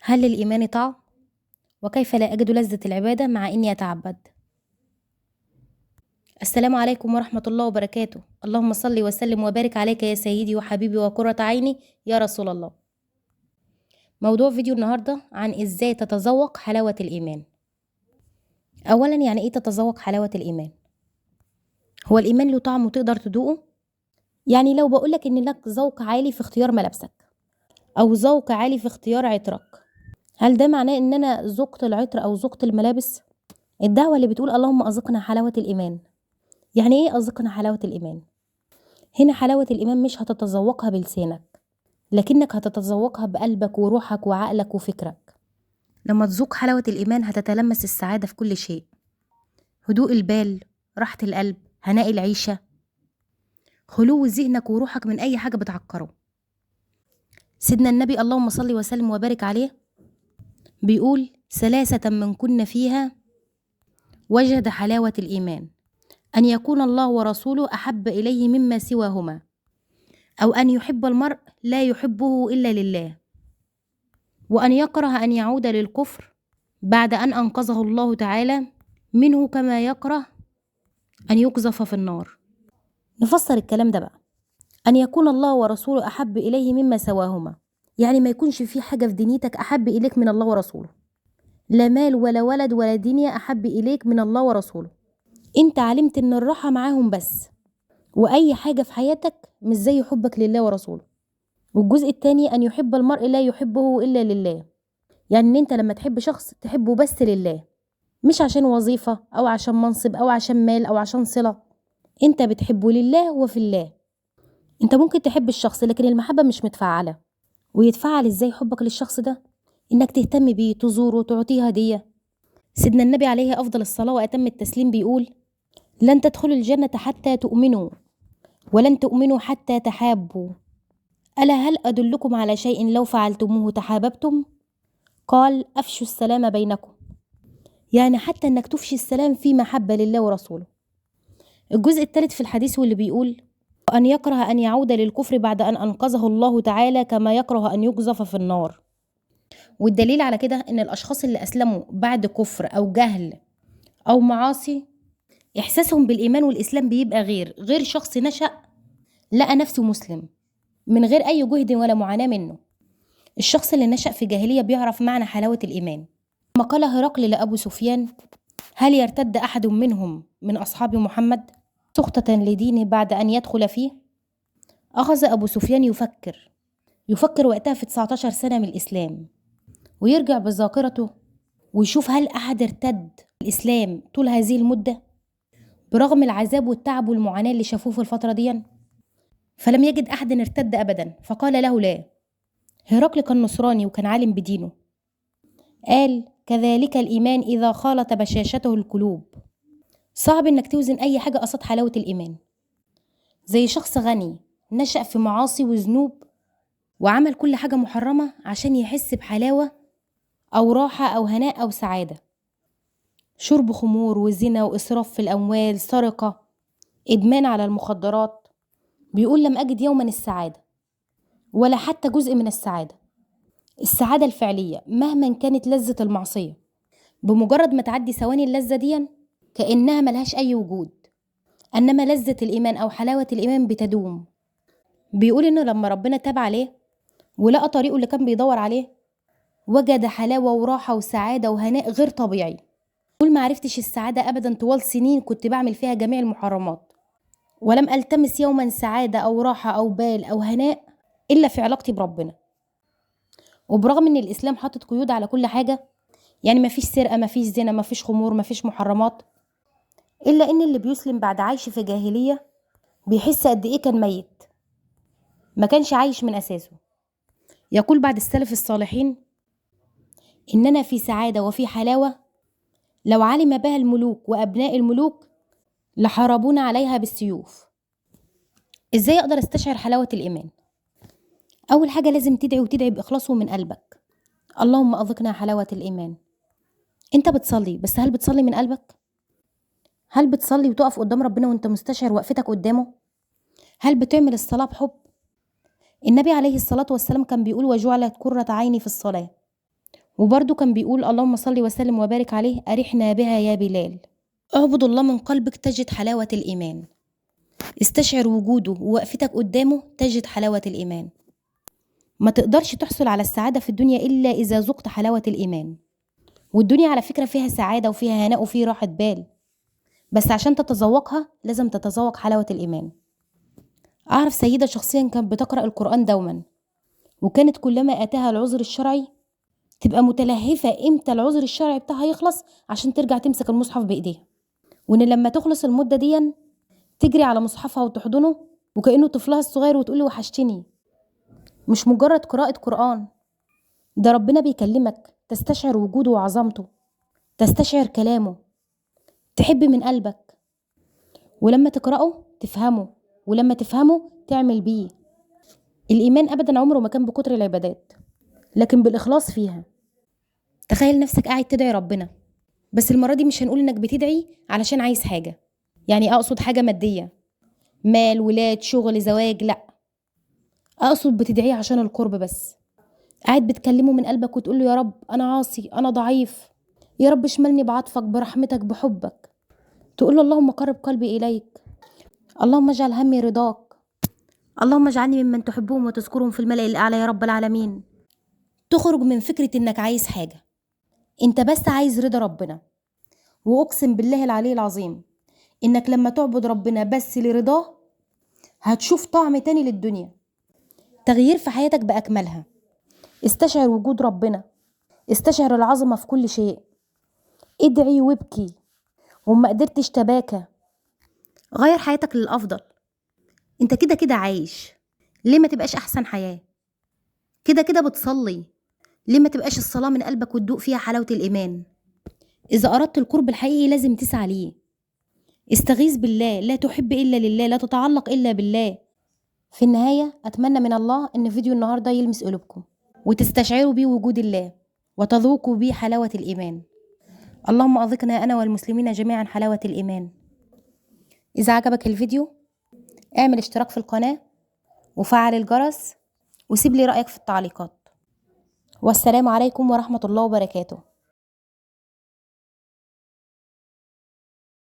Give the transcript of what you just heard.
هل للإيمان طعم؟ وكيف لا أجد لذة العبادة مع إني أتعبد؟ السلام عليكم ورحمة الله وبركاته. اللهم صل وسلم وبارك عليك يا سيدي وحبيبي وقرة عيني يا رسول الله. موضوع فيديو النهاردة عن إزاي تتذوق حلاوة الإيمان. أولا، يعني إيه تتذوق حلاوة الإيمان؟ هو الإيمان له طعم وتقدر تدوقه؟ يعني لو بقولك إن لك ذوق عالي في اختيار ملابسك أو ذوق عالي في اختيار عطرك، هل ده معناه إن أنا ذقت العطر أو ذقت الملابس؟ الدعوة اللي بتقول اللهم أذقنا حلاوة الإيمان، يعني إيه أذقنا حلاوة الإيمان؟ هنا حلاوة الإيمان مش هتتذوقها بلسانك، لكنك هتتذوقها بقلبك وروحك وعقلك وفكرك. لما تذوق حلاوة الإيمان هتتلمس السعادة في كل شيء، هدوء البال، راحة القلب، هناء العيشة، خلو ذهنك وروحك من أي حاجة بتعكره. سيدنا النبي اللهم صل وسلم وبارك عليه بيقول: ثلاثة من كن فيها وجد حلاوة الإيمان: أن يكون الله ورسوله أحب إليه مما سواهما، أو أن يحب المرء لا يحبه إلا لله، وأن يكره أن يعود للكفر بعد أن أنقذه الله تعالى منه كما يكره أن يقذف في النار. نفسر الكلام ده بقى. أن يكون الله ورسوله أحب إليه مما سواهما، يعني ما يكونش في حاجة في دنيتك أحب إليك من الله ورسوله، لا مال ولا ولد ولا دنيا أحب إليك من الله ورسوله. انت علمت ان الراحة معاهم بس، واي حاجة في حياتك مش زي حبك لله ورسوله. والجزء التاني ان يحب المرء لا يحبه الا لله، يعني ان انت لما تحب شخص تحبه بس لله، مش عشان وظيفة او عشان منصب او عشان مال او عشان صلة. انت بتحبه لله وفي الله. انت ممكن تحب الشخص لكن المحبة مش متفعلة. ويتفعل ازاي حبك للشخص ده؟ انك تهتم بيه، تزوره، تعطيه هدية. سيدنا النبي عليه افضل الصلاة واتم التسليم بيقول: لن تدخلوا الجنة حتى تؤمنوا، ولن تؤمنوا حتى تحابوا، ألا هل أدلكم على شيء لو فعلتموه تحاببتم؟ قال: أفشوا السلام بينكم. يعني حتى أنك تفشي السلام في محبة لله ورسوله. الجزء الثالث في الحديث واللي بيقول: أن يكره أن يعود للكفر بعد أن أنقذه الله تعالى كما يكره أن يقذف في النار. والدليل على كده أن الأشخاص اللي أسلموا بعد كفر أو جهل أو معاصي، إحساسهم بالإيمان والإسلام بيبقى غير شخص نشأ لقى نفسه مسلم من غير أي جهد ولا معاناة منه. الشخص اللي نشأ في جاهلية بيعرف معنى حلاوة الإيمان. لما قال هرقل لأبو سفيان: هل يرتد أحد منهم من أصحاب محمد سخطة لدينه بعد أن يدخل فيه؟ أخذ أبو سفيان يفكر وقتها في 19 سنة من الإسلام، ويرجع بذاكرته ويشوف هل أحد ارتد الإسلام طول هذه المدة برغم العذاب والتعب والمعاناة اللي شافوه في الفترة دي. فلم يجد أحد ارتد أبدا، فقال له: لا. هرقل كان نصراني وكان عالم بدينه. قال: كذلك الإيمان إذا خالط بشاشته القلوب. صعب إنك توزن أي حاجة قصاد حلاوة الإيمان. زي شخص غني نشأ في معاصي وذنوب وعمل كل حاجة محرمة عشان يحس بحلاوة أو راحة أو هناء أو سعادة. شرب خمور وزنا وإسراف في الأموال، سرقة، إدمان على المخدرات. بيقول: لم أجد يوما السعادة ولا حتى جزء من السعادة الفعلية مهما كانت لذة المعصية. بمجرد ما تعدي ثواني اللذة دي كأنها ملهاش أي وجود. أنما لذة الإيمان أو حلاوة الإيمان بتدوم. بيقول إنه لما ربنا تاب عليه ولقى طريقه اللي كان بيدور عليه، وجد حلاوة وراحة وسعادة وهناء غير طبيعي. قول: ما عرفتش السعادة أبدا طوال سنين كنت بعمل فيها جميع المحرمات، ولم ألتمس يوما سعادة أو راحة أو بال أو هناء إلا في علاقتي بربنا. وبرغم إن الإسلام حاطط قيود على كل حاجة، يعني مفيش سرقة، مفيش زنا، مفيش خمور، مفيش محرمات، إلا إن اللي بيسلم بعد عايش في جاهلية بيحس قد إيه كان ميت، ما كانش عايش من أساسه. يقول بعد السلف الصالحين: إننا في سعادة وفي حلاوة لو علم بها الملوك وأبناء الملوك لحاربونا عليها بالسيوف. إزاي أقدر أستشعر حلاوة الإيمان؟ أول حاجة لازم تدعي، وتدعي بإخلاص ومن قلبك: اللهم أذقنا حلاوة الإيمان. أنت بتصلي، بس هل بتصلي من قلبك؟ هل بتصلي وتقف قدام ربنا وانت مستشعر وقفتك قدامه؟ هل بتعمل الصلاة بحب؟ النبي عليه الصلاة والسلام كان بيقول: وجعلت قرة عيني في الصلاة. وبرضه كان بيقول اللهم صل وسلم وبارك عليه أرحنا بها يا بلال. اعبد الله من قلبك تجد حلاوة الإيمان. استشعر وجوده ووقفتك قدامه تجد حلاوة الإيمان. ما تقدرش تحصل على السعادة في الدنيا إلا إذا ذقت حلاوة الإيمان. والدنيا على فكرة فيها سعادة وفيها هناء وفيها راحة بال، بس عشان تتذوقها لازم تتذوق حلاوة الإيمان. أعرف سيدة شخصيا كانت بتقرأ القرآن دوما، وكانت كلما أتاها العذر الشرعي تبقى متلهفة إمتى العذر الشرعي بتاعها يخلص عشان ترجع تمسك المصحف بإيديها، وإن لما تخلص المدة دي تجري على مصحفها وتحضنه وكأنه طفلها الصغير وتقول له وحشتني. مش مجرد قراءة قرآن، ده ربنا بيكلمك، تستشعر وجوده وعظمته، تستشعر كلامه، تحب من قلبك، ولما تقرأه تفهمه، ولما تفهمه تعمل بيه. الإيمان أبدا عمره ما كان بكتر العبادات، لكن بالإخلاص فيها. تخيل نفسك قاعد تدعي ربنا، بس المرة دي مش هنقول إنك بتدعي علشان عايز حاجة، يعني أقصد حاجة مادية، مال، ولاد، شغل، زواج، لأ، أقصد بتدعيه عشان القرب بس. قاعد بتكلمه من قلبك وتقول له يا رب أنا عاصي، أنا ضعيف، يا رب اشملني بعطفك برحمتك بحبك. تقول له اللهم قرب قلبي إليك، اللهم اجعل همي رضاك، اللهم اجعلني ممن تحبهم وتذكرهم في الملأ الأعلى يا رب العالمين. تخرج من فكرة إنك عايز حاجة، أنت بس عايز رضا ربنا. وأقسم بالله العلي العظيم إنك لما تعبد ربنا بس لرضاه هتشوف طعم تاني للدنيا، تغيير في حياتك بأكملها. استشعر وجود ربنا، استشعر العظمة في كل شيء، ادعي وابكي، وما قدرتش تباكى. غير حياتك للأفضل. انت كده كده عايش، ليه ما تبقاش أحسن حياة؟ كده كده بتصلي، ليه ما تبقاش الصلاة من قلبك وتدوق فيها حلاوة الإيمان؟ إذا أردت القرب الحقيقي لازم تسعى ليه. استغيث بالله، لا تحب إلا لله، لا تتعلق إلا بالله. في النهاية أتمنى من الله إن فيديو النهاردة يلمس قلوبكم وتستشعروا بيه وجود الله وتذوقوا بيه حلاوة الإيمان. اللهم أذقنا أنا والمسلمين جميعا حلاوة الإيمان. إذا عجبك الفيديو اعمل اشتراك في القناة وفعل الجرس وسيب لي رأيك في التعليقات. والسلام عليكم ورحمة الله وبركاته.